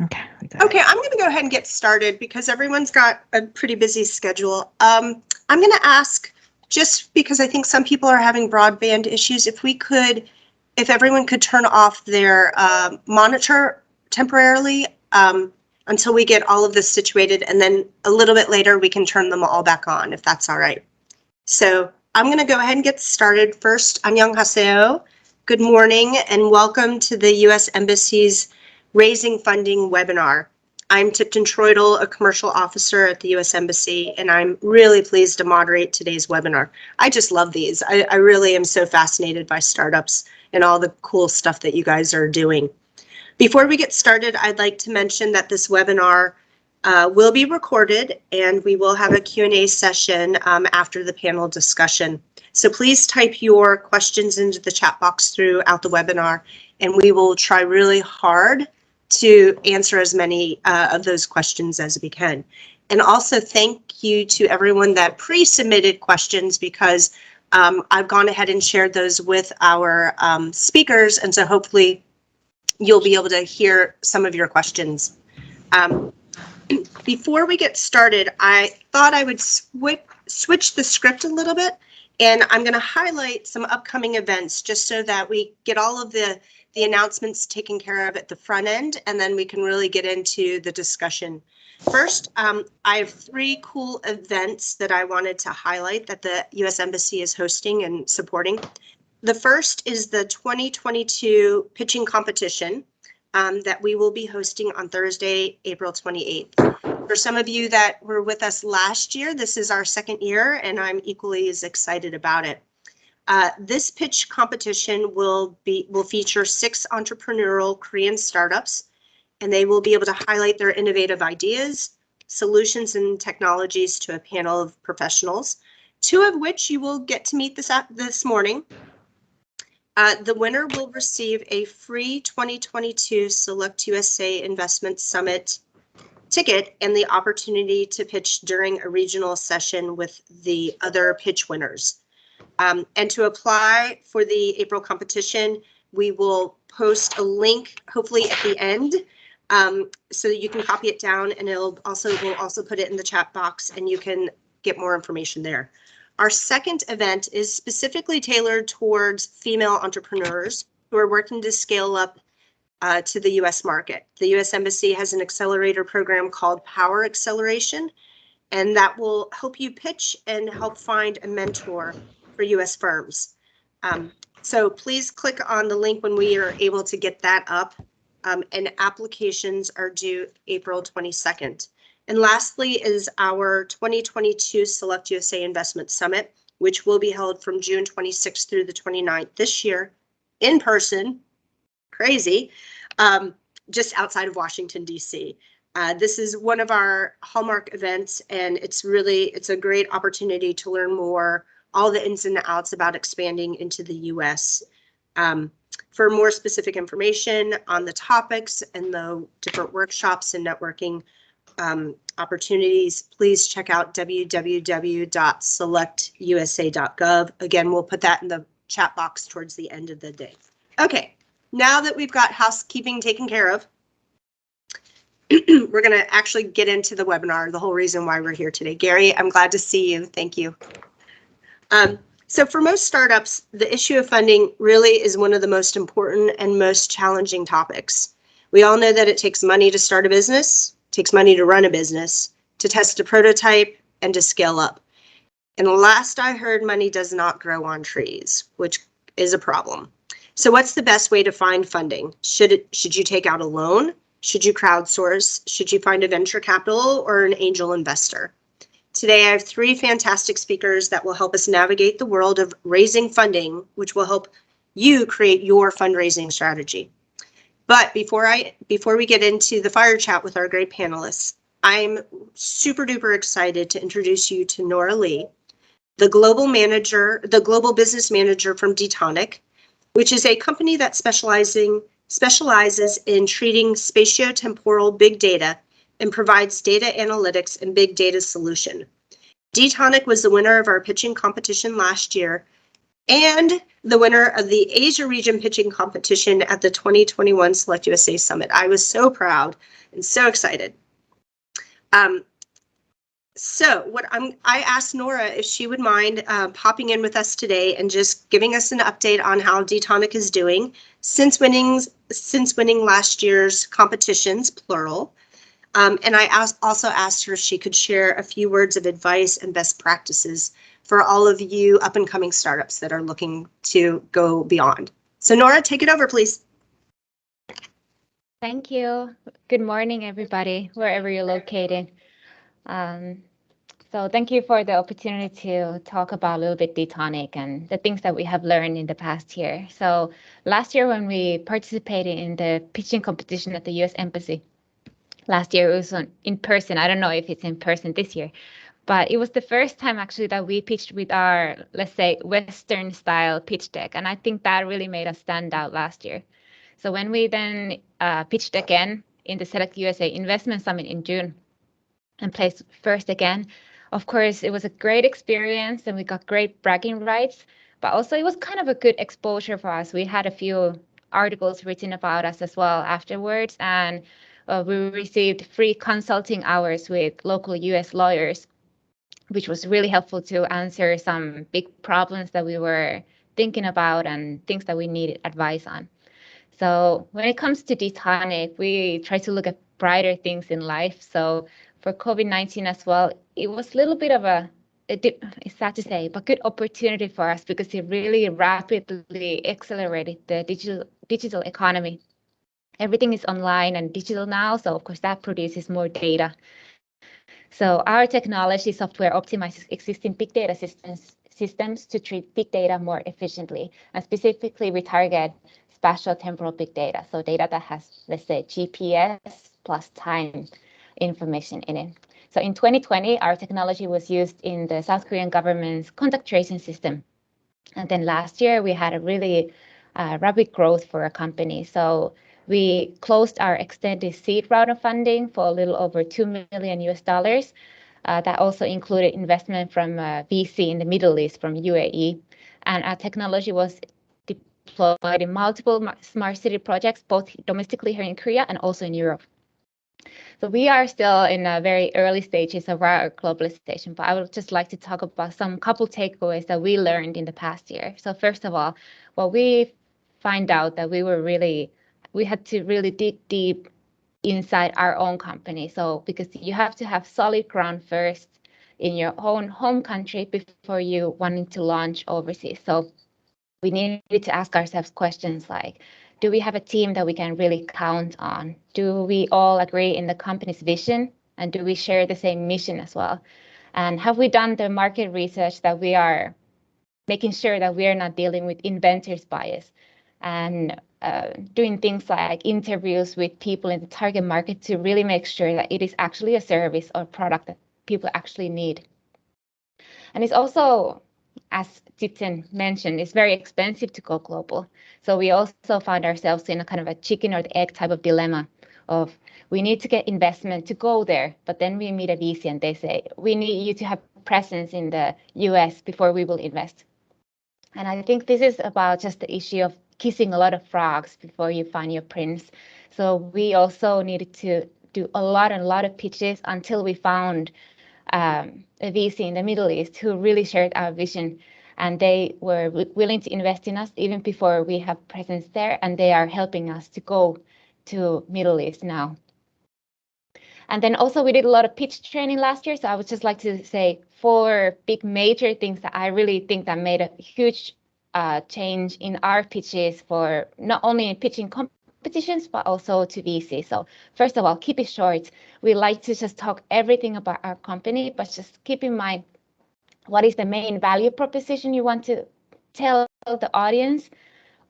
Okay. Okay, I'm going to go ahead and get started because everyone's got a pretty busy schedule. I'm going to ask, just because I think some people are having broadband issues, if everyone could turn off their monitor temporarily until we get all of this situated, and then a little bit later we can turn them all back on, if that's all right. So I'm going to go ahead and get started. First, annyeonghaseyo. Good morning and welcome to the U.S. Embassy's Raising Funding webinar. I'm Tipton Troidel, a commercial officer at the U.S. Embassy, and I'm really pleased to moderate today's webinar. I just love these. I really am so fascinated by startups and all the cool stuff that you guys are doing. Before we get started, I'd like to mention that this webinar will be recorded and we will have a Q&A session after the panel discussion. So please type your questions into the chat box throughout the webinar, and we will try really hard to answer as many of those questions as we can. And also thank you to everyone that pre-submitted questions, because I've gone ahead and shared those with our speakers, and so hopefully you'll be able to hear some of your questions. Before we get started, I thought I would switch the script a little bit, and I'm going to highlight some upcoming events just so that we get all of the announcements taken care of at the front end, and then we can really get into the discussion. First, I have 3 cool events that I wanted to highlight that the U.S. Embassy is hosting and supporting. The first is the 2022 pitching competition that we will be hosting on Thursday, April 28th. For some of you that were with us last year, this is our 2nd year, and I'm equally as excited about it. This pitch competition will feature 6 entrepreneurial Korean startups, and they will be able to highlight their innovative ideas, solutions, and technologies to a panel of professionals, 2 of which you will get to meet this morning. The winner will receive a free 2022 SelectUSA Investment Summit ticket and the opportunity to pitch during a regional session with the other pitch winners. And to apply for the April competition, we will post a link, hopefully at the end, so that you can copy it down, and we'll also put it in the chat box, and you can get more information there. Our second event is specifically tailored towards female entrepreneurs who are working to scale up to the U.S. market. The U.S. Embassy has an accelerator program called Power Acceleration, and that will help you pitch and help find a mentor for U.S. firms. So please click on the link when we are able to get that up, and applications are due April 22nd. And lastly is our 2022 SelectUSA Investment Summit, which will be held from June 26th through the 29th this year in person, crazy, just outside of Washington, D.C. This is one of our hallmark events, and it's a great opportunity to learn more, all the ins and outs about expanding into the U.S. For more specific information on the topics and the different workshops and networking opportunities, please check out www.selectusa.gov. Again, we'll put that in the chat box towards the end of the day. Okay, now that we've got housekeeping taken care of, we're going to actually get into the webinar, the whole reason why we're here today. Gary, I'm glad to see you. Thank you. So for most startups, the issue of funding really is one of the most important and most challenging topics. We all know that it takes money to start a business, takes money to run a business, to test a prototype, and to scale up. And last I heard, money does not grow on trees, which is a problem. So what's the best way to find funding? Should you take out a loan? Should you crowdsource? Should you find a venture capital or an angel investor? Today, I have 3 fantastic speakers that will help us navigate the world of raising funding, which will help you create your fundraising strategy. But before we get into the fire chat with our great panelists, I'm super duper excited to introduce you to Nora Lee, the global business manager from Detonic, which is a company that specializes in treating spatiotemporal big data and provides data analytics and big data solution. Detonic was the winner of our pitching competition last year, and the winner of the Asia Region Pitching Competition at the 2021 SelectUSA Summit. I was so proud and so excited. So I asked Nora if she would mind popping in with us today and just giving us an update on how D-Tonic is doing since winning last year's competitions, plural. And I also asked her if she could share a few words of advice and best practices for all of you up-and-coming startups that are looking to go beyond. So Nora, take it over, please. Thank you. Good morning, everybody, wherever you're located. So thank you for the opportunity to talk about a little bit D-Tonic and the things that we have learned in the past year. So last year when we participated in the pitching competition at the US Embassy, last year it was in person. I don't know if it's in person this year, but it was the first time actually that we pitched with our, let's say, Western style pitch deck. And I think that really made us stand out last year. So when we then pitched again in the SelectUSA Investment Summit in June and placed first again, of course, it was a great experience and we got great bragging rights, but also it was kind of a good exposure for us. We had a few articles written about us as well afterwards, and we received free consulting hours with local US lawyers, which was really helpful to answer some big problems that we were thinking about and things that we needed advice on. So when it comes to D-Tonic, we try to look at brighter things in life. So for COVID-19 as well, it was a little bit of it's sad to say, but good opportunity for us because it really rapidly accelerated the digital economy. Everything is online and digital now, so of course that produces more data. So our technology software optimizes existing big data systems to treat big data more efficiently. And specifically, we target spatial temporal big data, so data that has, let's say, GPS plus time information in it. So in 2020, our technology was used in the South Korean government's contact tracing system. And then last year, we had a really rapid growth for a company. So we closed our extended seed round of funding for a little over $2 million US dollars. That also included investment from VC in the Middle East from UAE. And our technology was deployed in multiple smart city projects, both domestically here in Korea and also in Europe. So we are still in very early stages of our globalization, but I would just like to talk about some couple takeaways that we learned in the past year. So first of all, well, we find out that we had to really dig deep inside our own company. So because you have to have solid ground first in your own home country before you wanting to launch overseas. So we needed to ask ourselves questions like, do we have a team that we can really count on? Do we all agree in the company's vision? And do we share the same mission as well? And have we done the market research that we are making sure that we are not dealing with inventor's bias and doing things like interviews with people in the target market to really make sure that it is actually a service or product that people actually need. And it's also, as Titen mentioned, it's very expensive to go global. So we also found ourselves in a kind of a chicken or the egg type of dilemma of we need to get investment to go there, but then we meet a VC and they say, we need you to have presence in the US before we will invest. And I think this is about just the issue of kissing a lot of frogs before you find your prince. So we also needed to do a lot of pitches until we found a VC in the Middle East who really shared our vision, and they were willing to invest in us even before we have presence there, and they are helping us to go to Middle East now. And then also we did a lot of pitch training last year, so I would just like to say 4 big major things that I really think that made a huge change in our pitches for not only in pitching competitions, but also to VC. So first of all, keep it short. We like to just talk everything about our company, but just keep in mind what is the main value proposition you want to tell the audience,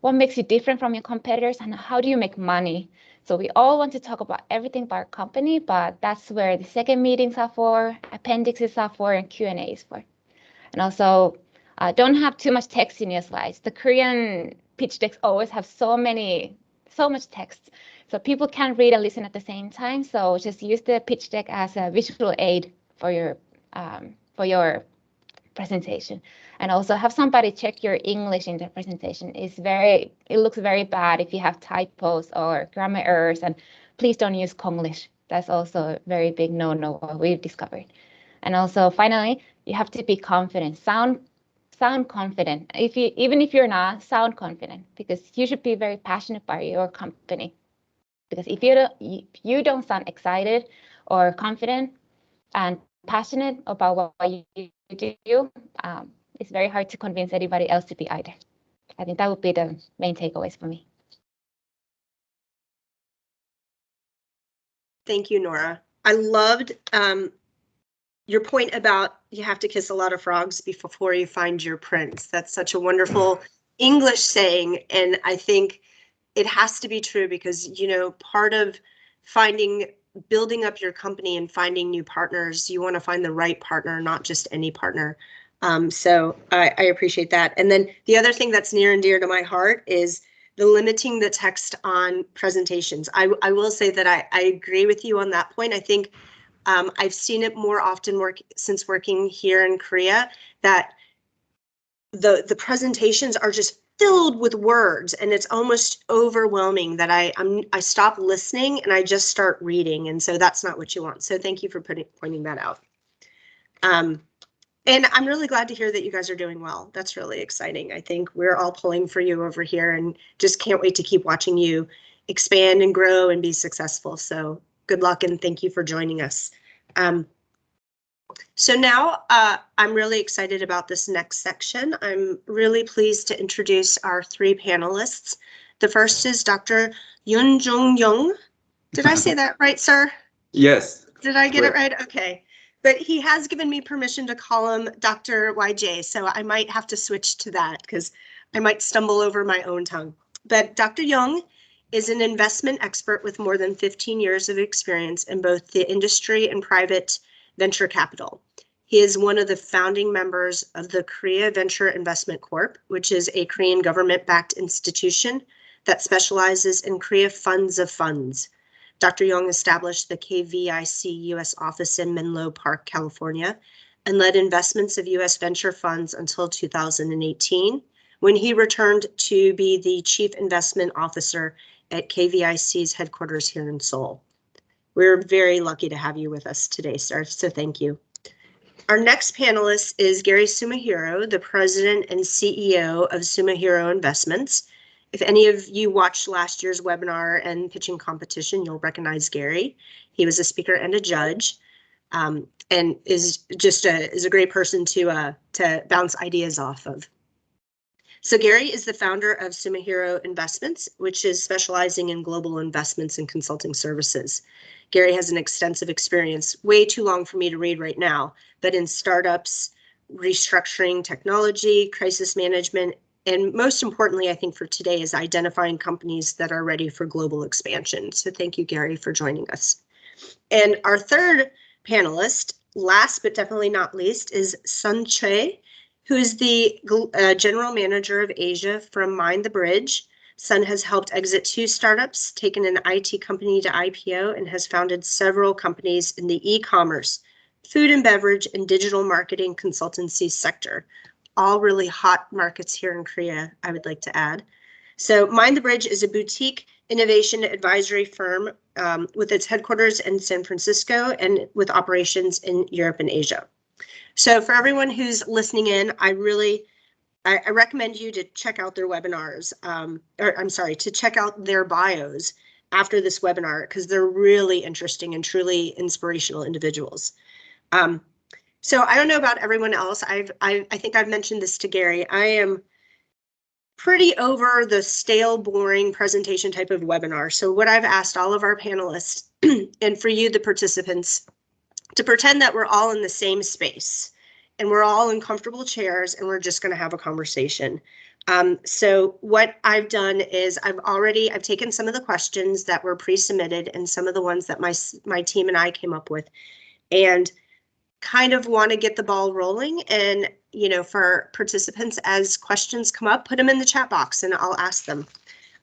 what makes you different from your competitors, and how do you make money. So we all want to talk about everything about our company, but that's where the second meetings are for, appendixes are for, and Q&A is for. And also, don't have too much text in your slides. The Korean pitch decks always have so much text, so people can't read and listen at the same time. So just use the pitch deck as a visual aid for your presentation. And also have somebody check your English in the presentation. It looks very bad if you have typos or grammar errors, and please don't use Konglish. That's also a very big no-no, what we've discovered. And also finally, you have to be confident, sound confident. Even if you're not, sound confident, because you should be very passionate about your company. Because if you don't sound excited or confident and passionate about what you do, it's very hard to convince anybody else to be either. I think that would be the main takeaways for me. Thank you, Nora. I loved your point about you have to kiss a lot of frogs before you find your prince. That's such a wonderful English saying, and I think it has to be true because, you know, part of building up your company and finding new partners, you want to find the right partner, not just any partner. So I appreciate that. And then the other thing that's near and dear to my heart is the limiting the text on presentations. I will say that I agree with you on that point. I think I've seen it more often since working here in Korea, that the presentations are just filled with words, and it's almost overwhelming that I stop listening and I just start reading, and so that's not what you want. So thank you for pointing that out. And I'm really glad to hear that you guys are doing well. That's really exciting. I think we're all pulling for you over here and just can't wait to keep watching you expand and grow and be successful. So good luck and thank you for joining us. So now I'm really excited about this next section. I'm really pleased to introduce our three panelists. The first is Dr. Yun Jung Young. Did I say that right, sir? Yes. Did I get it right? Okay. But he has given me permission to call him Dr. YJ, so I might have to switch to that because I might stumble over my own tongue. But Dr. Young is an investment expert with more than 15 years of experience in both the industry and private venture capital. He is one of the founding members of the Korea Venture Investment Corp, which is a Korean government-backed institution that specializes in Korea funds of funds. Dr. Young established the KVIC U.S. office in Menlo Park, California, and led investments of U.S. venture funds until 2018, when he returned to be the Chief Investment Officer at KVIC's headquarters here in Seoul. We're very lucky to have you with us today, sir, so thank you. Our next panelist is Gary Sumahiro, the President and CEO of Sumahiro Investments. If any of you watched last year's webinar and pitching competition, you'll recognize Gary. He was a speaker and a judge, and is a great person to bounce ideas off of. So Gary is the founder of Sumahiro Investments, which is specializing in global investments and consulting services. Gary has an extensive experience, way too long for me to read right now, but in startups, restructuring technology, crisis management, and most importantly, I think for today, is identifying companies that are ready for global expansion. So thank you, Gary, for joining us. And our third panelist, last but definitely not least, is Sun Choi, who is the General Manager of Asia from Mind the Bridge. Sun has helped exit 2 startups, taken an IT company to IPO, and has founded several companies in the e-commerce, food and beverage, and digital marketing consultancy sector. All really hot markets here in Korea, I would like to add. So Mind the Bridge is a boutique innovation advisory firm with its headquarters in San Francisco and with operations in Europe and Asia. So for everyone who's listening in, I recommend you to check out their webinars, to check out their bios after this webinar, because they're really interesting and truly inspirational individuals. So I don't know about everyone else. I think I've mentioned this to Gary. I am pretty over the stale, boring presentation type of webinar. So what I've asked all of our panelists and for you, the participants, to pretend that we're all in the same space and we're all in comfortable chairs and we're just going to have a conversation. So what I've done is I've taken some of the questions that were pre-submitted and some of the ones that my team and I came up with, and kind of want to get the ball rolling. And, you know, for participants, as questions come up, put them in the chat box and I'll ask them.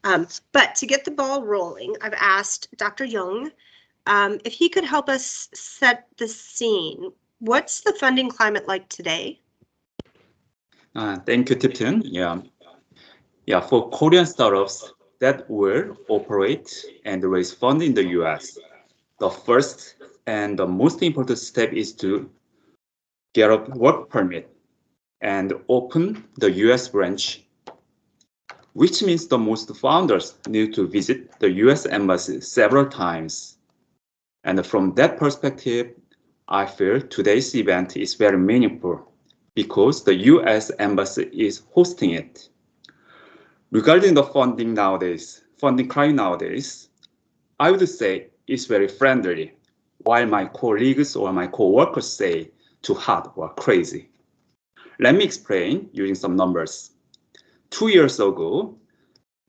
But to get the ball rolling, I've asked Dr. Young if he could help us set the scene. What's the funding climate like today? Thank you, Tipton. Yeah, for Korean startups that will operate and raise funds in the US, the first and the most important step is to get a work permit and open the US branch, which means the most founders need to visit the US embassy several times. And from that perspective, I feel today's event is very meaningful because the US embassy is hosting it. Regarding the funding climate nowadays, I would say it's very friendly, while my colleagues or my coworkers say too hard or crazy. Let me explain using some numbers. 2 years ago,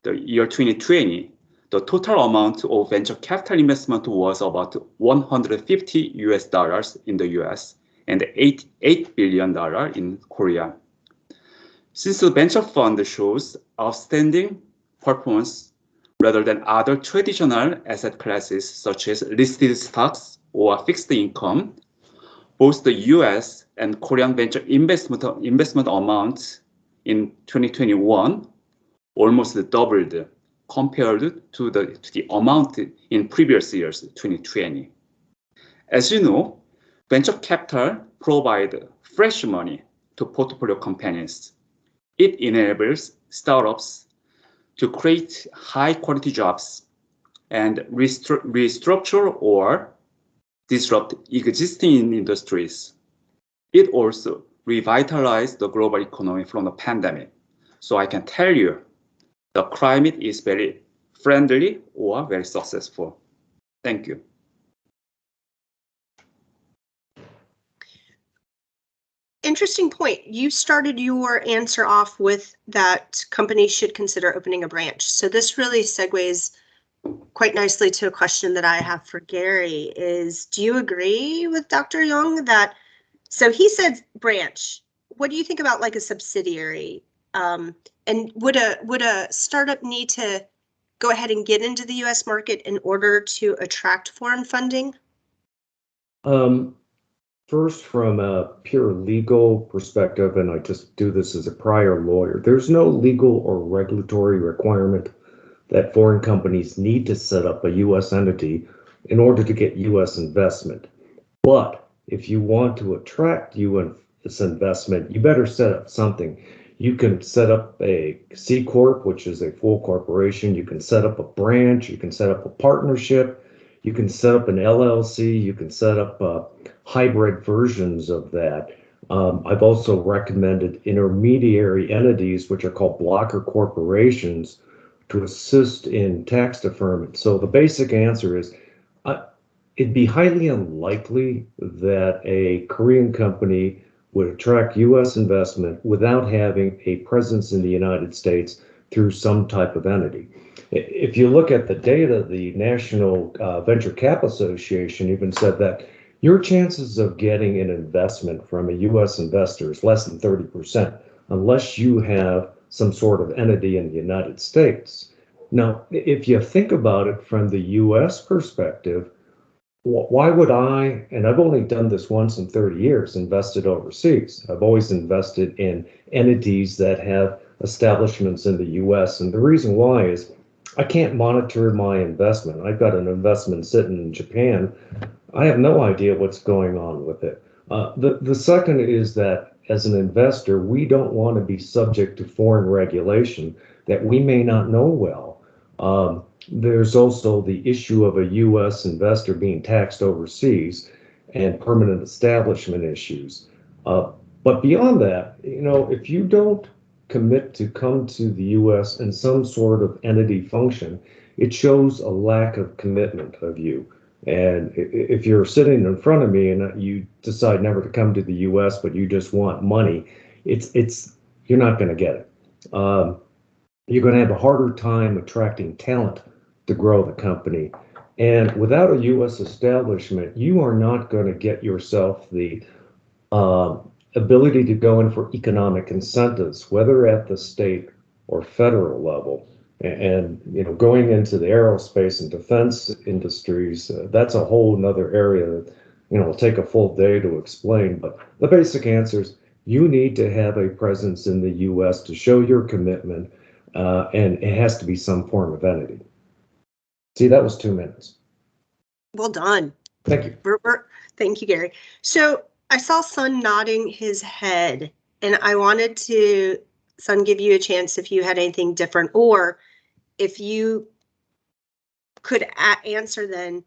the year 2020, the total amount of venture capital investment was about $150 in the US and $8 billion in Korea. Since the venture fund shows outstanding performance rather than other traditional asset classes such as listed stocks or fixed income, both the US and Korean venture investment amounts in 2021 almost doubled compared to the amount in previous years, 2020. As you know, venture capital provides fresh money to portfolio companies. It enables startups to create high-quality jobs and restructure or disrupt existing industries. It also revitalized the global economy from the pandemic. So I can tell you, the climate is very friendly or very successful. Thank you. Interesting point. You started your answer off with that companies should consider opening a branch. So this really segues quite nicely to a question that I have for Gary is, do you agree with Dr. Young that, so he said branch, what do you think about like a subsidiary? And would a startup need to go ahead and get into the US market in order to attract foreign funding? First, from a pure legal perspective, and I just do this as a prior lawyer, there's no legal or regulatory requirement that foreign companies need to set up a U.S. entity in order to get U.S. investment. But if you want to attract U.S. investment, you better set up something. You can set up a C Corp, which is a full corporation. You can set up a branch. You can set up a partnership. You can set up an LLC. You can set up hybrid versions of that. I've also recommended intermediary entities, which are called blocker corporations, to assist in tax deferment. So the basic answer is it'd be highly unlikely that a Korean company would attract U.S. investment without having a presence in the United States through some type of entity. If you look at the data, the National Venture Cap Association even said that your chances of getting an investment from a U.S. investor is less than 30%, unless you have some sort of entity in the United States. Now, if you think about it from the U.S. perspective, why would I, and I've only done this once in 30 years, invested overseas. I've always invested in entities that have establishments in the U.S. And the reason why is I can't monitor my investment. I've got an investment sitting in Japan. I have no idea what's going on with it. The second is that as an investor, we don't want to be subject to foreign regulation that we may not know well. There's also the issue of a U.S. investor being taxed overseas and permanent establishment issues. But beyond that, if you don't commit to come to the U.S. in some sort of entity function, it shows a lack of commitment of you. And if you're sitting in front of me and you decide never to come to the U.S., but you just want money, you're not going to get it. You're going to have a harder time attracting talent to grow the company. And without a U.S. establishment, you are not going to get yourself the ability to go in for economic incentives, whether at the state or federal level. And going into the aerospace and defense industries, that's a whole nother area that it'll take a full day to explain. But the basic answer is You need to have a presence in the U.S. to show your commitment, and it has to be some form of entity. See, that was 2 minutes. Well done. Thank you. Thank you, Gary. So I saw Sun nodding his head, and I wanted to, Sun, give you a chance if you had anything different, or if you could answer then,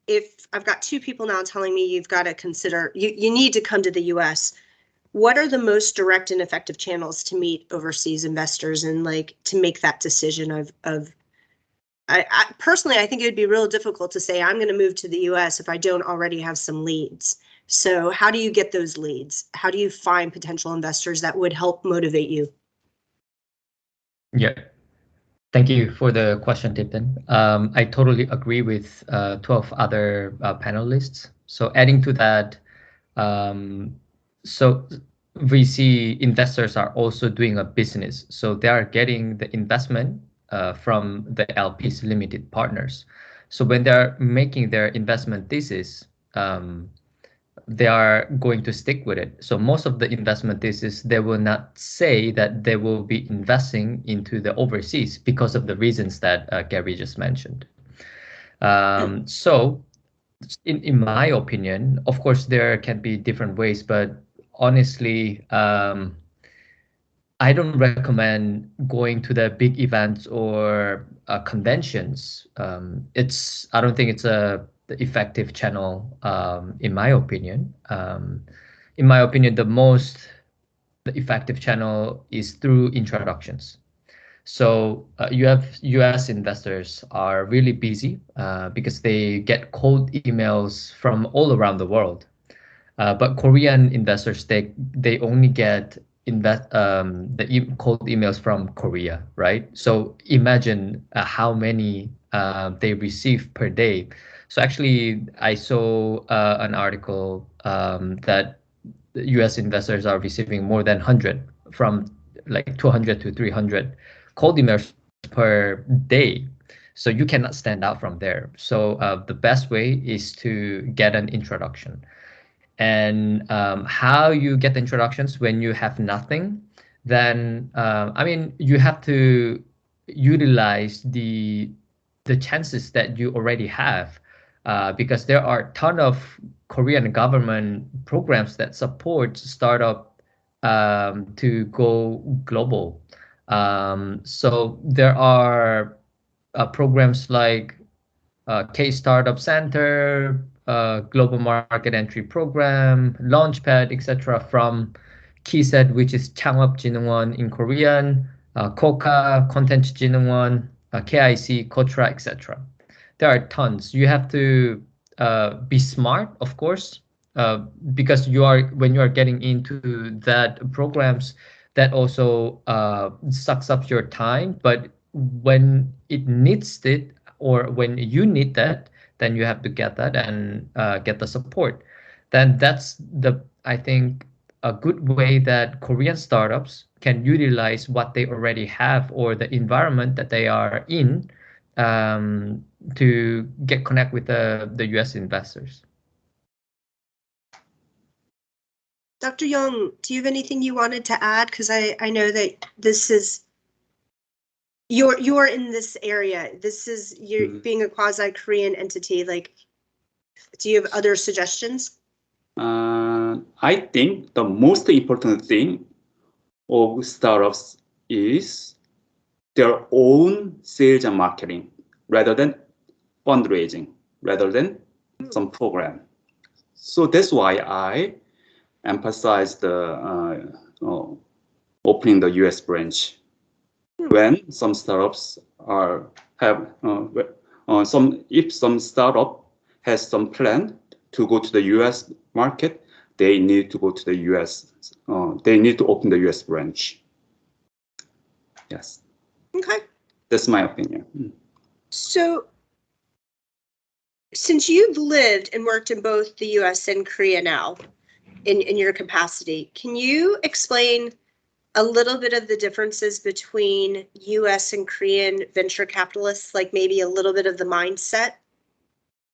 if I've got 2 people now telling me you've got to consider, you need to come to the US, what are the most direct and effective channels to meet overseas investors and like to make that decision of I personally, I think it would be real difficult to say I'm going to move to the US if I don't already have some leads. So how do you get those leads? How do you find potential investors that would help motivate you? Yeah. Thank you for the question, Tipton. I totally agree with 12 other panelists. So adding to that, so VC investors are also doing a business. So they are getting the investment from the LPs limited partners. So when they're making their investment thesis, they are going to stick with it. So most of the investment thesis, they will not say that they will be investing into the overseas because of the reasons that Gary just mentioned. So in my opinion, of course, there can be different ways, but honestly, I don't recommend going to the big events or conventions. I don't think it's the effective channel, in my opinion. In my opinion, the effective channel is through introductions. So you have US investors are really busy because they get cold emails from all around the world. But Korean investors, they only get cold emails from Korea, right? So imagine how many they receive per day. So actually, I saw an article that US investors are receiving more than 100, from like 200 to 300 cold emails per day. So you cannot stand out from there. So the best way is to get an introduction. And how you get the introductions when you have nothing, then I mean, you have to utilize the chances that you already have, because there are a ton of Korean government programs that support startup to go global. So there are programs like K Startup Center, Global Market Entry Program, Launchpad, etc. from KISET, which is 창업진흥원 in Korean, KOKA, 콘텐츠진흥원, KIC, KOTRA, etc. There are tons. You have to be smart, of course, because when you are getting into that programs, that also sucks up your time. But when it needs it, or when you need that, then you have to get that and get the support. Then that's I think, a good way that Korean startups can utilize what they already have or the environment that they are in, to get connect with the US investors. Dr. Young, do you have anything you wanted to add? Because I know that this is, you're in this area. This is, you're being a quasi-Korean entity. Like, do you have other suggestions? I think the most important thing of startups is their own sales and marketing, rather than fundraising, rather than some program. So that's why I emphasize the opening the US branch. When some startups if some startup has some plan to go to the US market, they need to go to the US. They need to open the US branch. Yes. Okay. That's my opinion. So, since you've lived and worked in both the US and Korea now, in your capacity, can you explain a little bit of the differences between US and Korean venture capitalists, like maybe a little bit of the mindset?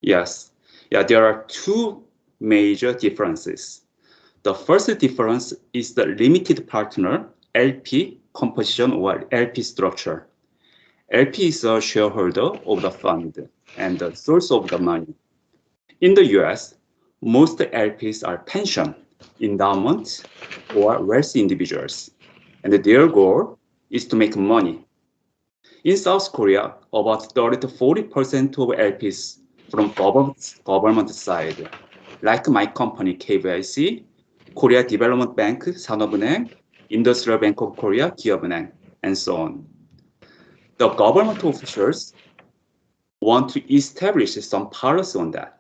Yes. Yeah, there are two major differences. The first difference is the limited partner LP composition or LP structure. LP is a shareholder of the fund and the source of the money. In the US, most LPs are pension, endowment, or wealthy individuals, and their goal is to make money. In South Korea, about 30 to 40% of LPs from government side, like my company KVIC, Korea Development Bank, 산업은행, Industrial Bank of Korea, 기업은행, and so on. The government officials want to establish some policy on that.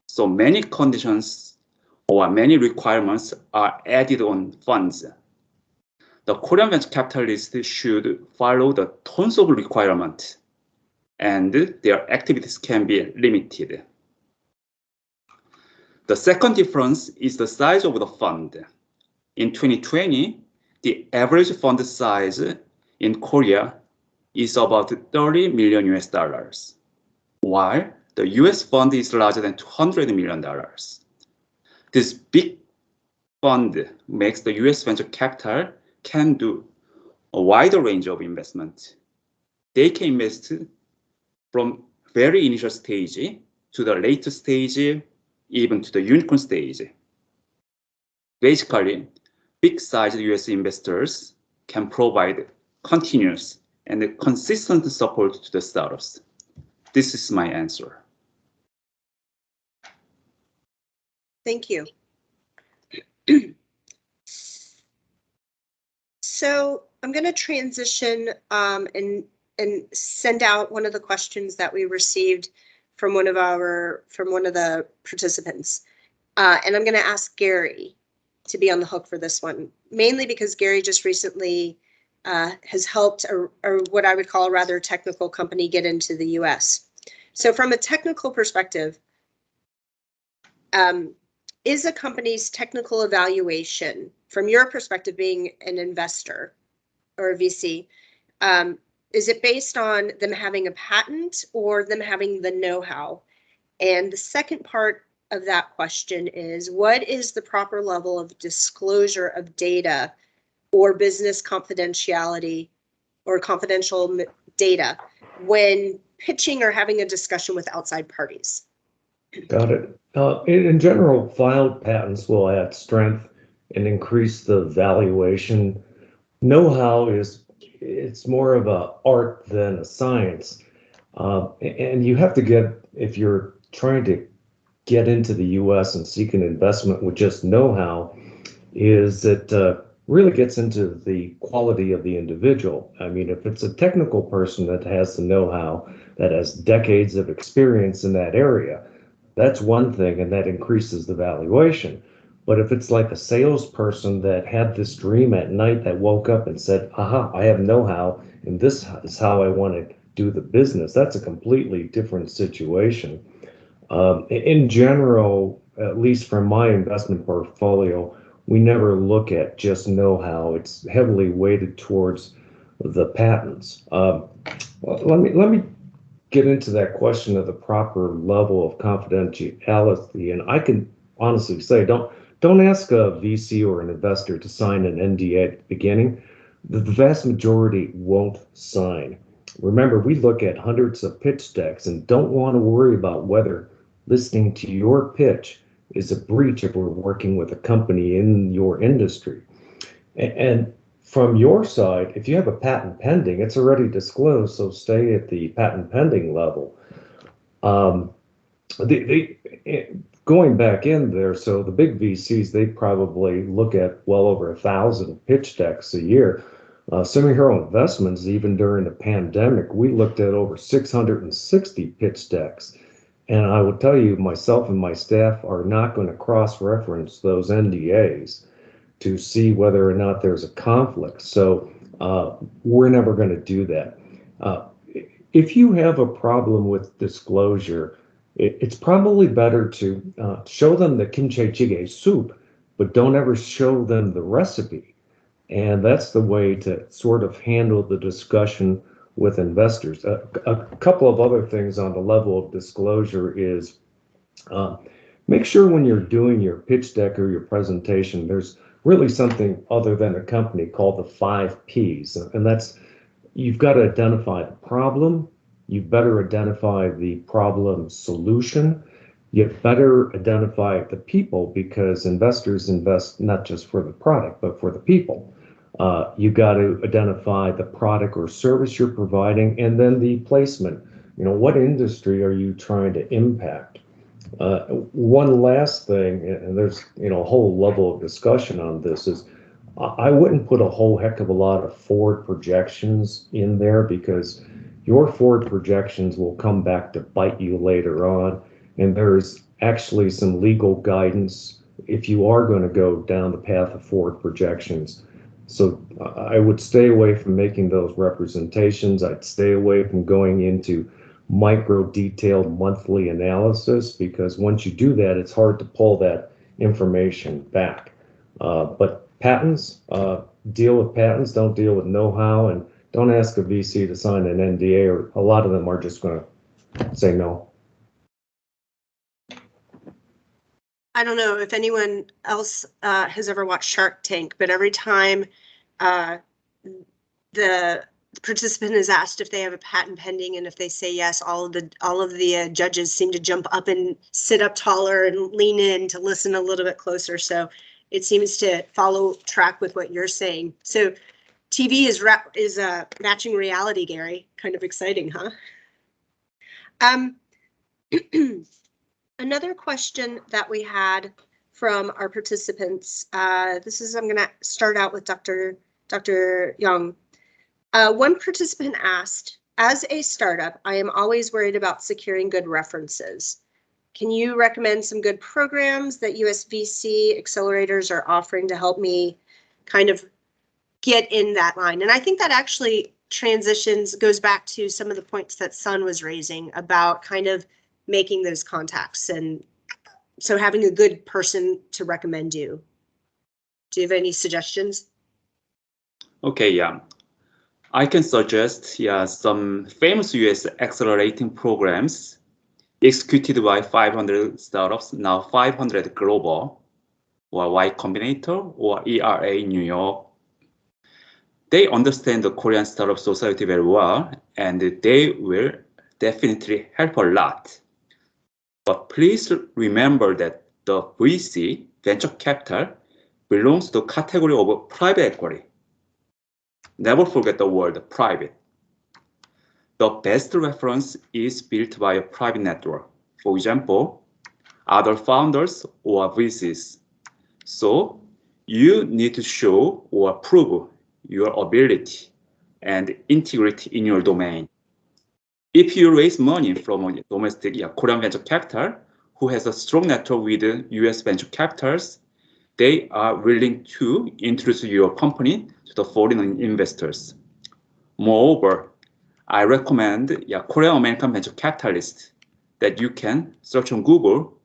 So many conditions or many requirements are added on funds. The Korean venture capitalists should follow the tons of requirements, and their activities can be limited. The second difference is the size of the fund. In 2020, the average fund size in Korea is about 30 million US dollars, while the US fund is larger than $200 million. This big fund makes the US venture capital can do a wider range of investment. They can invest from very initial stage to the later stage, even to the unicorn stage. Basically, big-sized US investors can provide continuous and consistent support to the startups. This is my answer. Thank you. So I'm going to transition and send out one of the questions that we received from one of the participants, and I'm going to ask Gary to be on the hook for this one, mainly because Gary just recently has helped what I would call a rather technical company get into the US. So from a technical perspective, is a company's technical evaluation, from your perspective being an investor or a VC, is it based on them having a patent or them having the know-how? And the second part of that question is, what is the proper level of disclosure of data or business confidentiality or confidential data when pitching or having a discussion with outside parties? Got it. In general, filed patents will add strength and increase the valuation. Know-how it's more of an art than a science. And you have to get, if you're trying to get into the US and seek an investment with just know-how, is it really gets into the quality of the individual. I mean, if it's a technical person that has the know-how, that has decades of experience in that area, that's one thing, and that increases the valuation. But if it's like a salesperson that had this dream at night that woke up and said, aha, I have know-how, and this is how I want to do the business, that's a completely different situation. In general, at least from my investment portfolio, we never look at just know-how. It's heavily weighted towards the patents. Let me get into that question of the proper level of confidentiality, and I can honestly say, don't ask a VC or an investor to sign an NDA at the beginning. The vast majority won't sign. Remember, we look at hundreds of pitch decks and don't want to worry about whether listening to your pitch is a breach if we're working with a company in your industry. And from your side, if you have a patent pending, it's already disclosed, so stay at the patent pending level. Going back in there, so the big VCs, they probably look at well over 1,000 pitch decks a year. Sumahiro Investments, even during the pandemic, we looked at over 660 pitch decks. And I will tell you, myself and my staff are not going to cross-reference those NDAs to see whether or not there's a conflict. So we're never going to do that. If you have a problem with disclosure, it's probably better to show them the kimchi jjigae soup, but don't ever show them the recipe. And that's the way to sort of handle the discussion with investors. A couple of other things on the level of disclosure is make sure when you're doing your pitch deck or your presentation, there's really something other than a company called the 5 Ps. And that's, you've got to identify the problem, you better identify the problem solution, you better identify the people, because investors invest not just for the product, but for the people. You got to identify the product or service you're providing, and then the placement. You know, what industry are you trying to impact? One last thing, and there's, you know, a whole level of discussion on this, is I wouldn't put a whole heck of a lot of forward projections in there, because your forward projections will come back to bite you later on. And there's actually some legal guidance if you are going to go down the path of forward projections. So I would stay away from making those representations. I'd stay away from going into micro detailed monthly analysis, because once you do that, it's hard to pull that information back. But patents, deal with patents, don't deal with know-how, and don't ask a VC to sign an NDA, or a lot of them are just going to say no. I don't know if anyone else has ever watched Shark Tank, but every time the participant is asked if they have a patent pending, and if they say yes, all of the judges seem to jump up and sit up taller and lean in to listen a little bit closer. So it seems to follow track with what you're saying. So TV is matching reality, Gary. Kind of exciting, huh? Another question that we had from our participants, I'm going to start out with Dr. Young. One participant asked, as a startup, I am always worried about securing good references. Can you recommend some good programs that US VC accelerators are offering to help me kind of get in that line? And I think that actually goes back to some of the points that Sun was raising about kind of making those contacts, and so having a good person to recommend you. Do you have any suggestions? Okay, yeah. I can suggest some famous US accelerating programs executed by 500 startups, now 500 global, or Y Combinator, or ERA New York. They understand the Korean startup society very well, and they will definitely help a lot. But please remember that the VC, venture capital, belongs to the category of private equity. Never forget the word private. The best reference is built by a private network. For example, other founders or VCs. So you need to show or prove your ability and integrity in your domain. If you raise money from a domestic Korean venture capital who has a strong network with US venture capitals, they are willing to introduce your company to the foreign investors. Moreover, I recommend Korean American venture capitalists that you can search on Google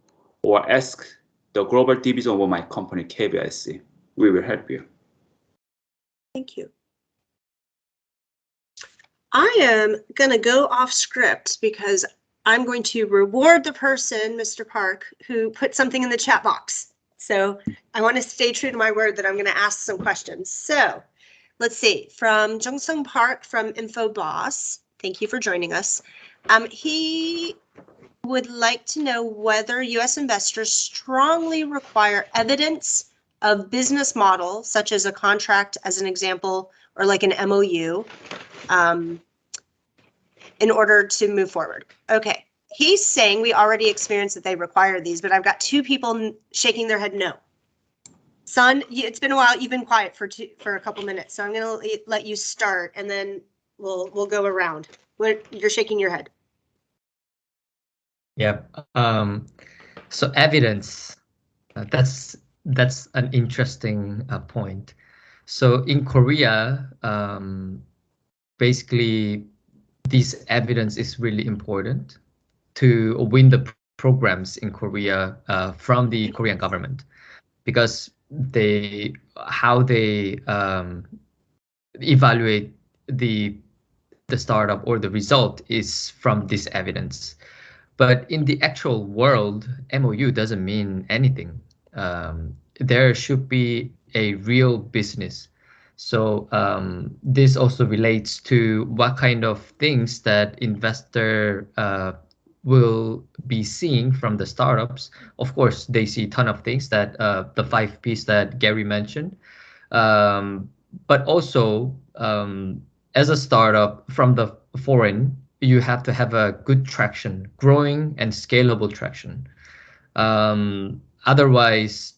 or ask the global division of my company, KBIC. We will help you. Thank you. I am going to go off script because I'm going to reward the person, Mr. Park, who put something in the chat box. So I want to stay true to my word that I'm going to ask some questions. So let's see, from Jungsung Park from InfoBoss, thank you for joining us. He would like to know whether US investors strongly require evidence of business model, such as a contract as an example, or like an MOU, in order to move forward. Okay, he's saying we already experienced that they require these, but I've got two people shaking their head no. Sun, it's been a while. You've been quiet for a couple minutes, so I'm going to let you start, and then we'll go around. You're shaking your head. Yeah. So evidence. That's an interesting point. So in Korea, basically, this evidence is really important to win the programs in Korea from the Korean government, because how they evaluate the startup or the result is from this evidence. But in the actual world, MOU doesn't mean anything. There should be a real business. So this also relates to what kind of things that investor will be seeing from the startups. Of course, they see a ton of things that the 5 Ps that Gary mentioned. But also, as a startup from the foreign, you have to have a good traction, growing and scalable traction. Otherwise,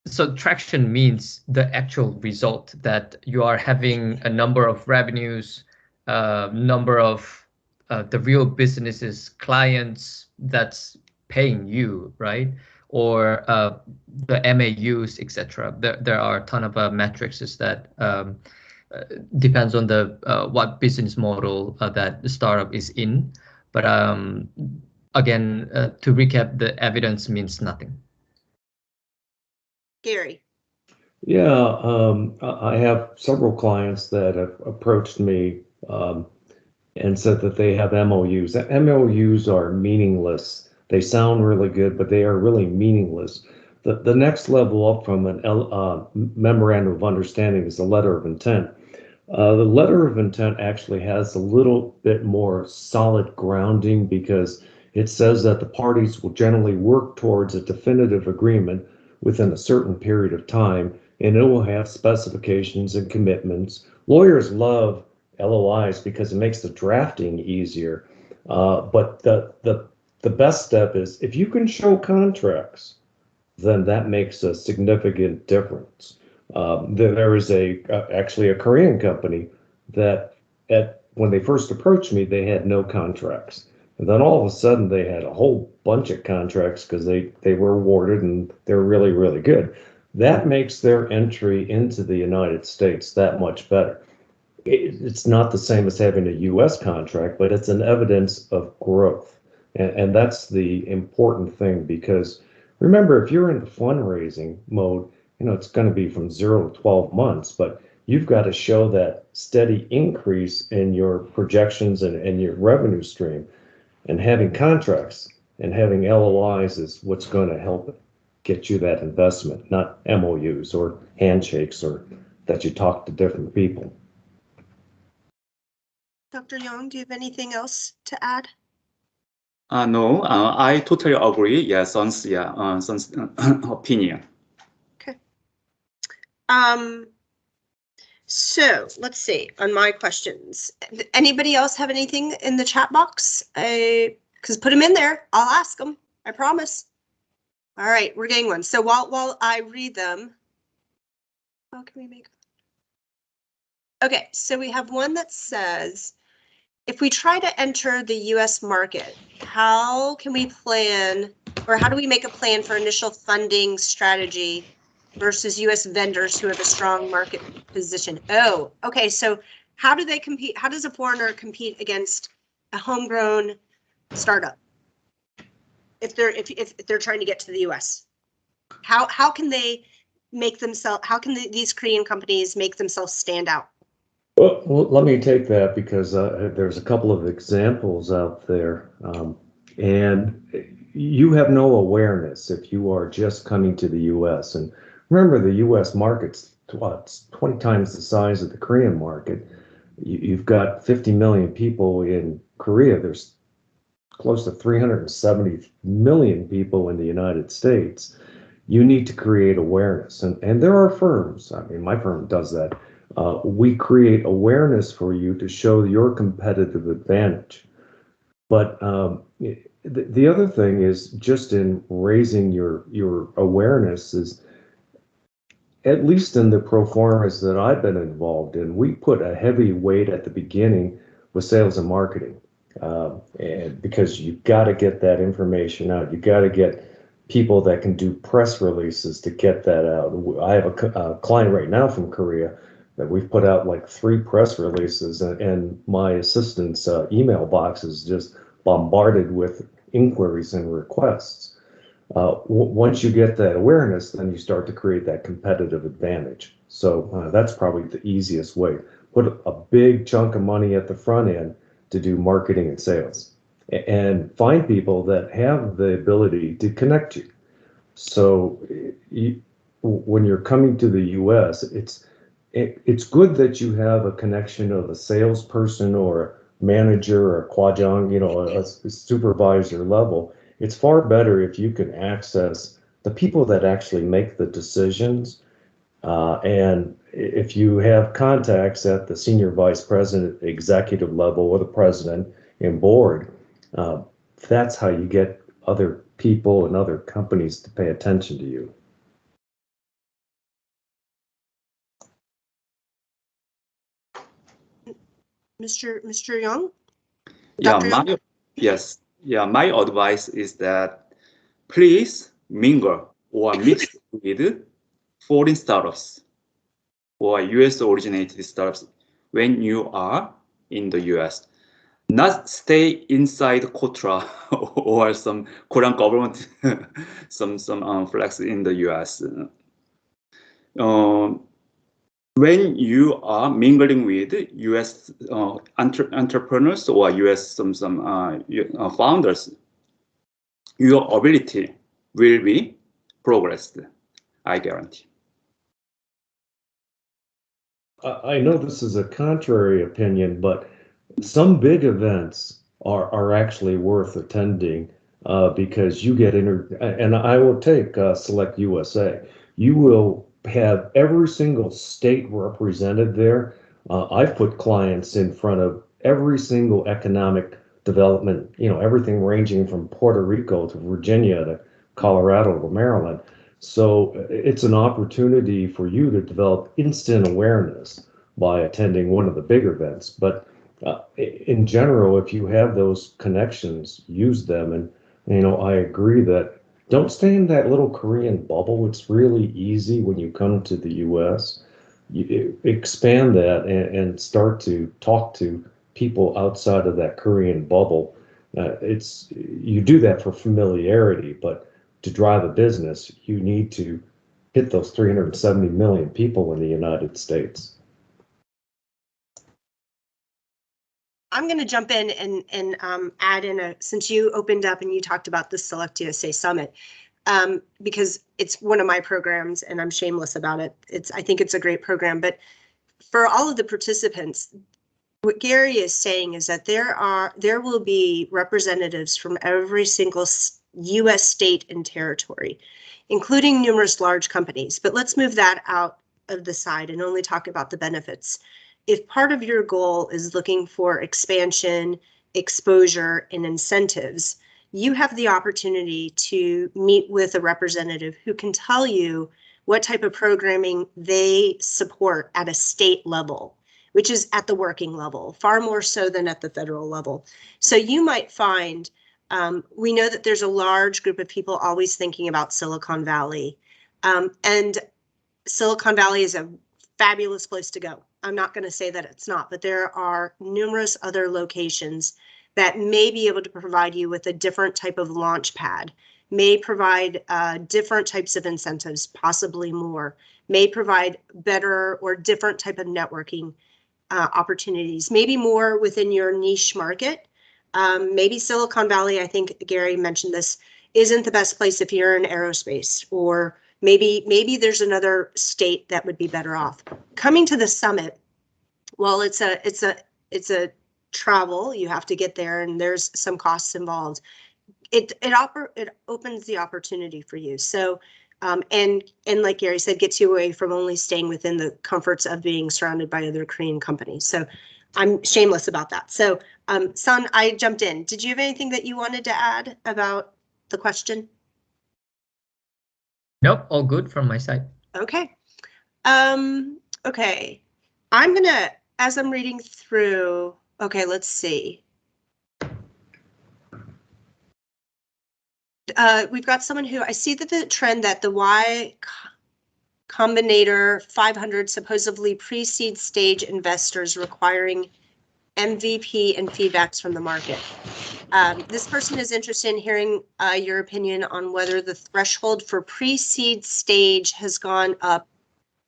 so traction means the actual result that you are having a number of revenues, number of the real businesses, clients that's paying you, right? Or the MAUs, etc. There are a ton of metrics that depends on the what business model that the startup is in. But again, to recap, the evidence means nothing. Gary. Yeah, I have several clients that have approached me and said that they have MOUs. MOUs are meaningless. They sound really good, but they are really meaningless. The next level up from an memorandum of understanding is a letter of intent. The letter of intent actually has a little bit more solid grounding because it says that the parties will generally work towards a definitive agreement within a certain period of time, and it will have specifications and commitments. Lawyers love LOIs because it makes the drafting easier. But the best step is if you can show contracts, then that makes a significant difference. There is actually a Korean company that when they first approached me, they had no contracts. And then all of a sudden they had a whole bunch of contracts because they were awarded and they're really, really good. That makes their entry into the United States that much better. It's not the same as having a US contract, but it's an evidence of growth. And that's the important thing because remember, if you're in the fundraising mode, it's going to be from 0 to 12 months, but you've got to show that steady increase in your projections and your revenue stream. And having contracts and having LOIs is what's going to help get you that investment, not MOUs or handshakes or that you talk to different people. Dr. Young, do you have anything else to add? No, I totally agree. Yeah, Son's opinion. Okay. So let's see on my questions. Anybody else have anything in the chat box? Because put them in there. I'll ask them. I promise. All right, we're getting one. So while I read them, how can we make? Okay, so we have one that says, if we try to enter the US market, how can we plan, or how do we make a plan for initial funding strategy versus US vendors who have a strong market position? Oh, okay, so how do they compete? How does a foreigner compete against a homegrown startup if they're trying to get to the US? How can they make themselves, how can these Korean companies make themselves stand out? Well, let me take that because there's a couple of examples out there, and you have no awareness if you are just coming to the U.S. And remember, the U.S. market's 20 times the size of the Korean market. You've got 50 million people in Korea. There's close to 370 million people in the United States. You need to create awareness, and there are firms. I mean, my firm does that. We create awareness for you to show your competitive advantage. But the other thing is just in raising your awareness is, at least in the pro formas that I've been involved in, we put a heavy weight at the beginning with sales and marketing, and because you've got to get that information out. You got to get people that can do press releases to get that out. I have a client right now from Korea that we've put out like 3 press releases, and my assistant's email box is just bombarded with inquiries and requests. Once you get that awareness, then you start to create that competitive advantage. So that's probably the easiest way. Put a big chunk of money at the front end to do marketing and sales. and find people that have the ability to connect you. So when you're coming to the U.S., it's good that you have a connection of a salesperson or a manager or a kwajang, a supervisor level. It's far better if you can access the people that actually make the decisions. And if you have contacts at the senior vice president, executive level, or the president and board, that's how you get other people and other companies to pay attention to you. Mr. Young? Yeah, Dr. Young? yes. Yeah, my advice is that please mingle or mix with foreign startups or US originated startups when you are in the US. Not stay inside Kotra or some Korean government, some flags in the US. When you are mingling with US entrepreneurs or US founders, your ability will be progressed, I guarantee. I know this is a contrary opinion, but some big events are actually worth attending because you get and I will take SelectUSA. You will have every single state represented there. I've put clients in front of every single economic development, everything ranging from Puerto Rico to Virginia to Colorado to Maryland. So it's an opportunity for you to develop instant awareness by attending one of the big events. But in general, if you have those connections, use them. And, I agree that don't stay in that little Korean bubble. It's really easy when you come to the US. You expand that and start to talk to people outside of that Korean bubble. You do that for familiarity, but to drive a business, you need to hit those 370 million people in the United States. I'm going to jump in and add in since you opened up and you talked about the SelectUSA Summit, because it's one of my programs and I'm shameless about it. I think it's a great program, but for all of the participants, what Gary is saying is that there will be representatives from every single U.S. state and territory, including numerous large companies. But let's move that out of the side and only talk about the benefits. If part of your goal is looking for expansion, exposure, and incentives, you have the opportunity to meet with a representative who can tell you what type of programming they support at a state level, which is at the working level, far more so than at the federal level. So you might find, we know that there's a large group of people always thinking about Silicon Valley, and Silicon Valley is a fabulous place to go. I'm not going to say that it's not, but there are numerous other locations that may be able to provide you with a different type of launch pad, may provide different types of incentives, possibly more, may provide better or different type of networking opportunities, maybe more within your niche market. Maybe Silicon Valley, I think Gary mentioned this, isn't the best place if you're in aerospace, or maybe there's another state that would be better off. Coming to the summit, while it's a travel, you have to get there and there's some costs involved. It opens the opportunity for you. So and like Gary said, gets you away from only staying within the comforts of being surrounded by other Korean companies. So I'm shameless about that. So Sun, I jumped in. Did you have anything that you wanted to add about the question? Nope, all good from my side. Okay. Okay. I'm gonna, as I'm reading through, okay, let's see. We've got someone who, I see that the trend that the Y Combinator 500 supposedly pre-seed stage investors requiring MVP and feedbacks from the market. This person is interested in hearing your opinion on whether the threshold for pre-seed stage has gone up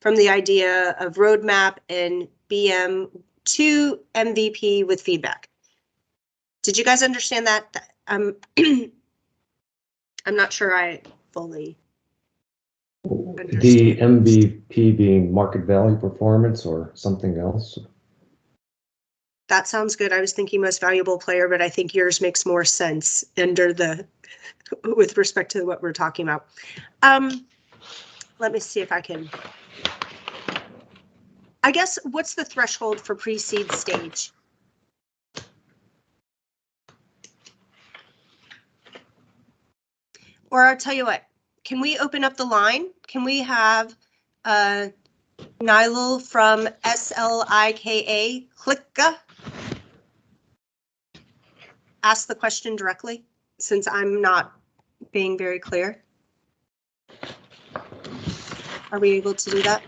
from the idea of roadmap and BM to MVP with feedback. Did you guys understand that? I'm not sure I fully understood. The MVP being market value performance or something else? That sounds good. I was thinking most valuable player, but I think yours makes more sense under the, with respect to what we're talking about. Let me see if I can. I guess, what's the threshold for pre-seed stage? Or I'll tell you what, can we open up the line? Can we have Nylul from SLIKA Clicka ask the question directly, since I'm not being very clear? Are we able to do that?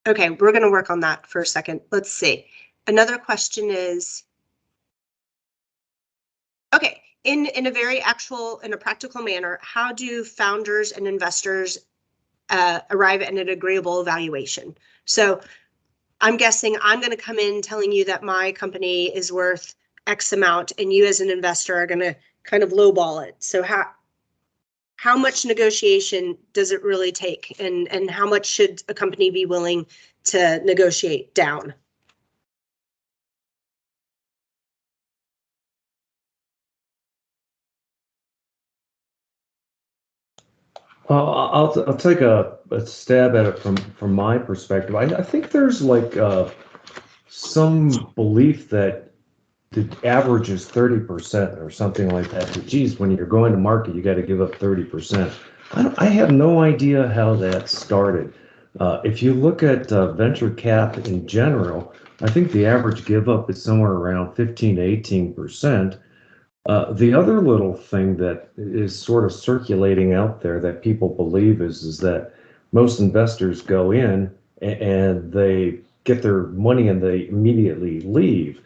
Okay, we're going to work on that for a second. Let's see. Another question is, okay, in a very actual, in a practical manner, how do founders and investors arrive at an agreeable valuation? So I'm guessing I'm going to come in telling you that my company is worth X amount, and you as an investor are going to kind of lowball it. So how much negotiation does it really take, and how much should a company be willing to negotiate down? I'll take a stab at it from my perspective. I think there's like some belief that the average is 30% or something like that. But geez, when you're going to market, you got to give up 30%. I have no idea how that started. If you look at venture cap in general, I think the average give up is somewhere around 15 to 18%. The other little thing that is sort of circulating out there that people believe is that most investors go in and they get their money and they immediately leave.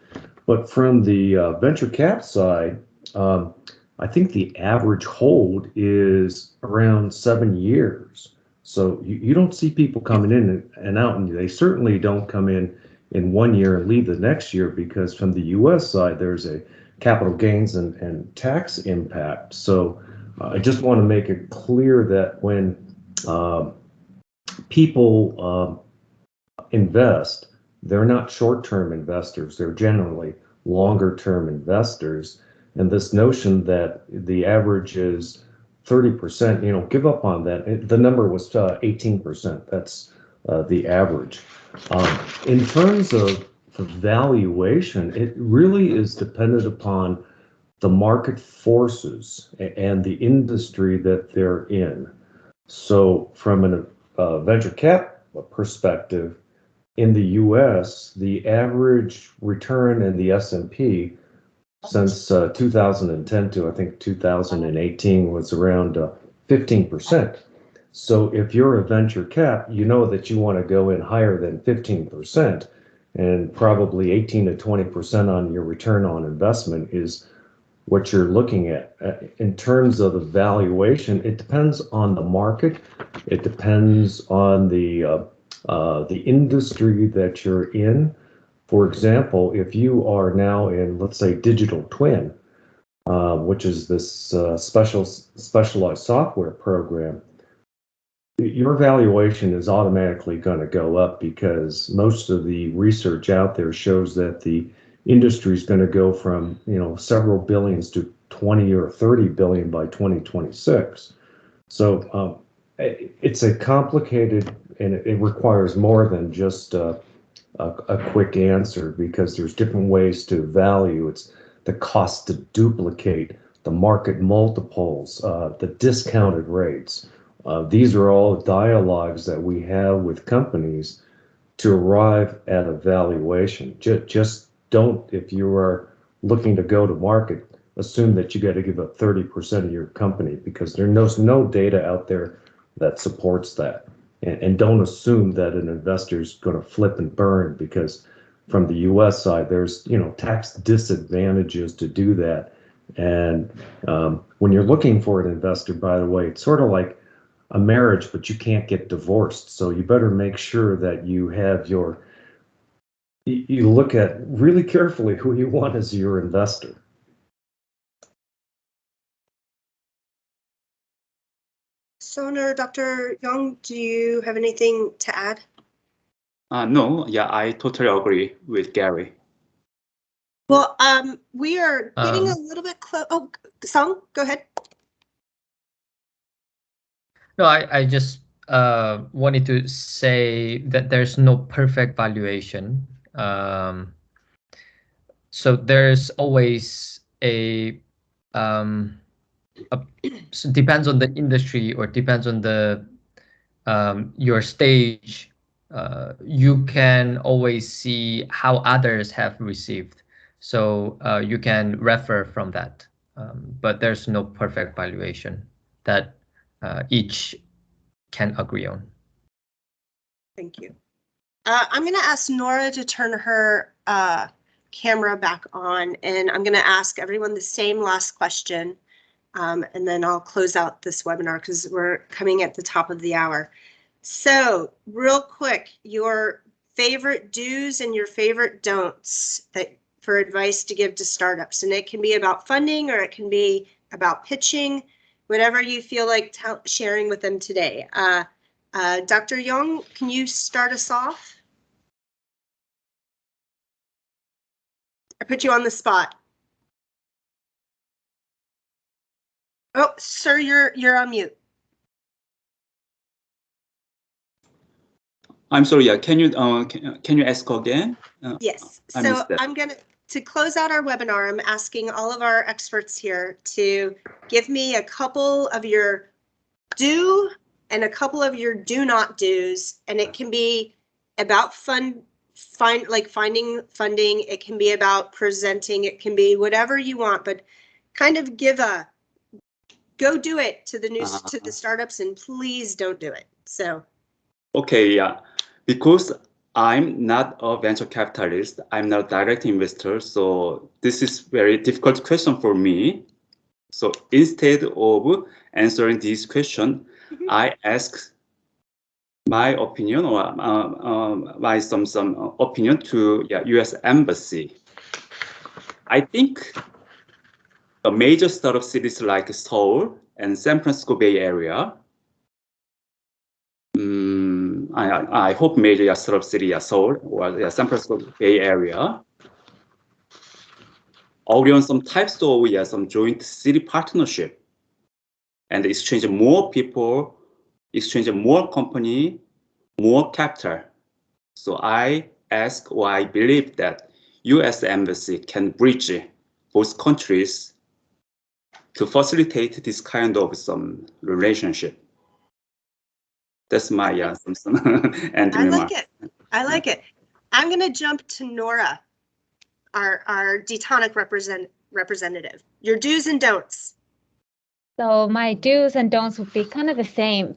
But from the venture cap side, I think the average hold is around 7 years. So you don't see people coming in and out, and they certainly don't come in 1 year and leave the next year, because from the US side, there's a capital gains and tax impact. So I just want to make it clear that when people invest, they're not short-term investors. They're generally longer-term investors. And this notion that the average is 30%, give up on that. The number was 18%. That's the average. In terms of valuation, it really is dependent upon the market forces and the industry that they're in. So from a venture cap perspective, in the US, the average return in the S&P since 2010 to I think 2018 was around 15%. So if you're a venture cap, you know that you want to go in higher than 15%, and probably 18 to 20% on your return on investment is what you're looking at. In terms of the valuation, it depends on the market. It depends on the industry that you're in. For example, if you are now in, let's say, digital twin, which is this specialized software program, your valuation is automatically going to go up, because most of the research out there shows that the industry is going to go from several billions to 20 or 30 billion by 2026. So it's a complicated, and it requires more than just a quick answer, because there's different ways to value. It's the cost to duplicate, the market multiples, the discounted rates. These are all dialogues that we have with companies to arrive at a valuation. Just don't, if you are looking to go to market, assume that you got to give up 30% of your company, because there's no data out there that supports that. And don't assume that an investor is going to flip and burn, because from the US side, there's tax disadvantages to do that. And when you're looking for an investor, by the way, it's sort of like a marriage, but you can't get divorced. So you better make sure that you have you look at really carefully who you want as your investor. Sona or Dr. Young, do you have anything to add? No, yeah, I totally agree with Gary. Well, we are getting a little bit close. Oh, Song, go ahead. No, I just wanted to say that there's no perfect valuation. So there's always so depends on the industry or depends on the your stage. You can always see how others have received. So you can refer from that. But there's no perfect valuation that each can agree on. Thank you. I'm going to ask Nora to turn her camera back on, and I'm going to ask everyone the same last question, and then I'll close out this webinar because we're coming at the top of the hour. So real quick, your favorite do's and your favorite don'ts for advice to give to startups, and it can be about funding or it can be about pitching, whatever you feel like sharing with them today. Dr. Young, can you start us off? I put you on the spot. Oh, sir, you're on mute. I'm sorry. Yeah, can you ask again? Yes. So I'm gonna to close out our webinar. I'm asking all of our experts here to give me a couple of your do and a couple of your do not do's, and it can be about finding funding. It can be about presenting. It can be whatever you want, but kind of give a go do it to the news to the startups, and please don't do it. So. Okay, yeah, because I'm not a venture capitalist, I'm not a direct investor, so this is very difficult question for me. So instead of answering this question, I ask my opinion or my some opinion to U.S. Embassy. I think the major startup cities like Seoul and San Francisco Bay Area. I hope major startup city Seoul or San Francisco Bay Area agree on some types of some joint city partnership and exchange more people, exchange more company, more capital. So I ask or I believe that U.S. Embassy can bridge both countries to facilitate this kind of some relationship. That's my end remark. I like it. I'm going to jump to Nora, our DTonic representative. Your do's and don'ts. So my do's and don'ts would be kind of the same,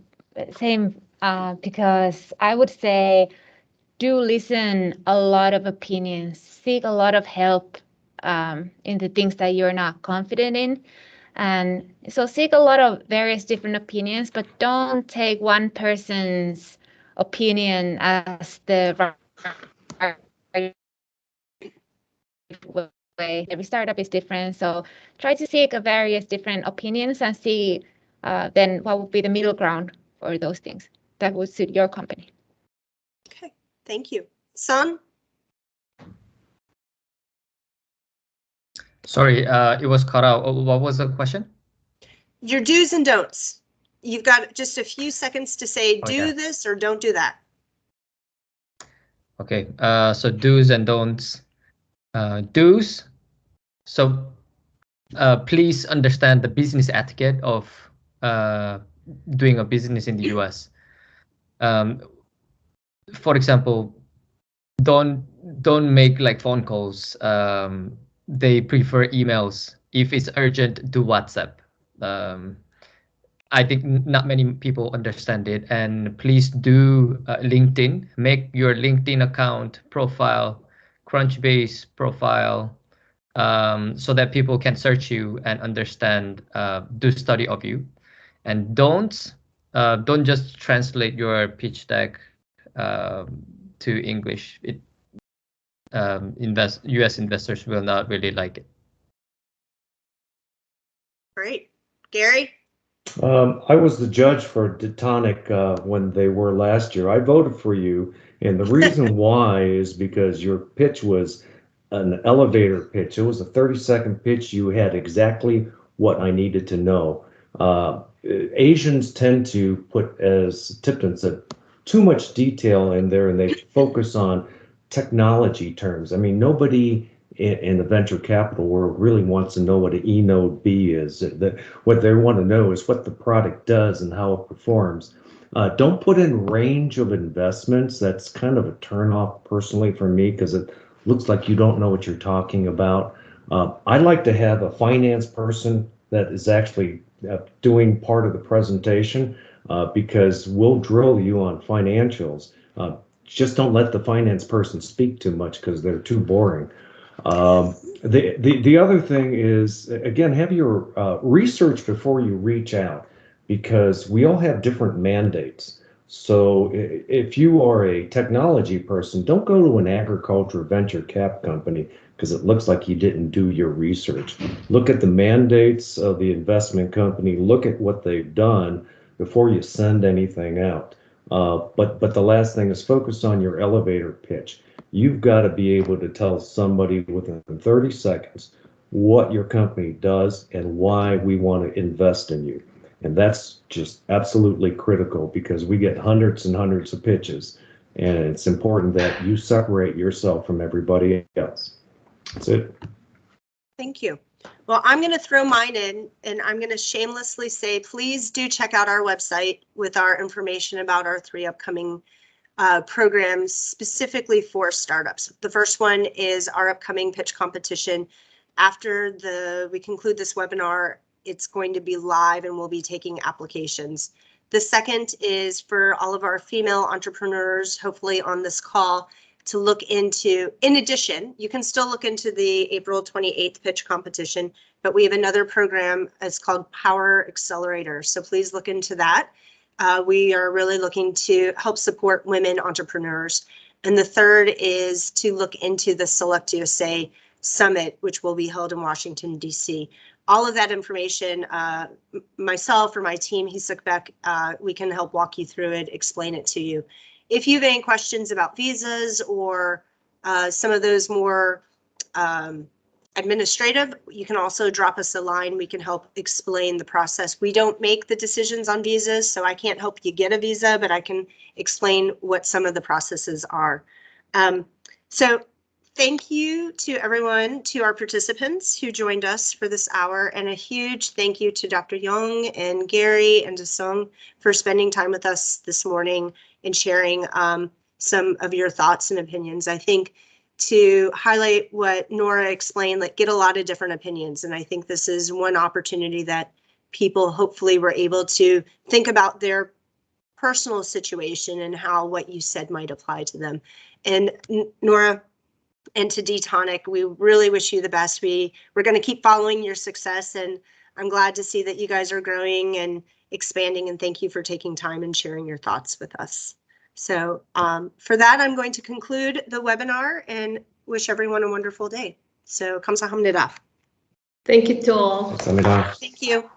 because I would say do listen a lot of opinions, seek a lot of help in the things that you're not confident in. And so seek a lot of various different opinions, but don't take one person's opinion as the right way. Every startup is different. So try to seek various different opinions and see then what would be the middle ground for those things that would suit your company. Okay, thank you. Son? Sorry, it was cut out. What was the question? Your do's and don'ts. You've got just a few seconds to say do this or don't do that. Okay, so do's and don'ts. Do's. So please understand the business etiquette of doing a business in the US. For example, don't make like phone calls. They prefer emails. If it's urgent, do WhatsApp. I think not many people understand it. And please do LinkedIn. Make your LinkedIn account profile, Crunchbase profile, so that people can search you and understand, do study of you. And don't don't just translate your pitch deck to English. US investors will not really like it. Great. Gary? I was the judge for Detonic when they were last year. I voted for you, and the reason why is because your pitch was an elevator pitch. It was a 30-second pitch. You had exactly what I needed to know. Asians tend to put, as Tipton said, too much detail in there, and they focus on technology terms. I mean, nobody in the venture capital world really wants to know what an E node B is. What they want to know is what the product does and how it performs. Don't put in range of investments. That's kind of a turnoff personally for me because it looks like you don't know what you're talking about. I'd like to have a finance person that is actually doing part of the presentation because we'll drill you on financials. Just don't let the finance person speak too much because they're too boring. The other thing is, again, have your research before you reach out, because we all have different mandates. So if you are a technology person, don't go to an agriculture venture cap company because it looks like you didn't do your research. Look at the mandates of the investment company, look at what they've done before you send anything out. But the last thing is focus on your elevator pitch. You've got to be able to tell somebody within 30 seconds what your company does and why we want to invest in you. And that's just absolutely critical because we get hundreds and hundreds of pitches, and it's important that you separate yourself from everybody else. That's it. Thank you. Well, I'm going to throw mine in, and I'm going to shamelessly say, please do check out our website with our information about our 3 upcoming programs specifically for startups. The first one is our upcoming pitch competition. After we conclude this webinar, it's going to be live and we'll be taking applications. The second is for all of our female entrepreneurs, hopefully on this call, to look into, in addition, you can still look into the April 28th pitch competition, but we have another program. It's called Power Accelerator. So please look into that. We are really looking to help support women entrepreneurs. And the third is to look into the SelectUSA Summit, which will be held in Washington, D.C. All of that information, myself or my team, Hisuk, we can help walk you through it, explain it to you. If you have any questions about visas or some of those more administrative, you can also drop us a line. We can help explain the process. We don't make the decisions on visas, so I can't help you get a visa, but I can explain what some of the processes are. So thank you to everyone, to our participants who joined us for this hour, and a huge thank you to Dr. Young and Gary and Sung for spending time with us this morning and sharing some of your thoughts and opinions. I think to highlight what Nora explained, like get a lot of different opinions. And I think this is one opportunity that people hopefully were able to think about their personal situation and how what you said might apply to them. And Nora and to Detonic, we really wish you the best. We're going to keep following your success, and I'm glad to see that you guys are growing and expanding, and thank you for taking time and sharing your thoughts with us. So for that, I'm going to conclude the webinar and wish everyone a wonderful day. So 감사합니다. Thank you to all. 감사합니다. Thank you.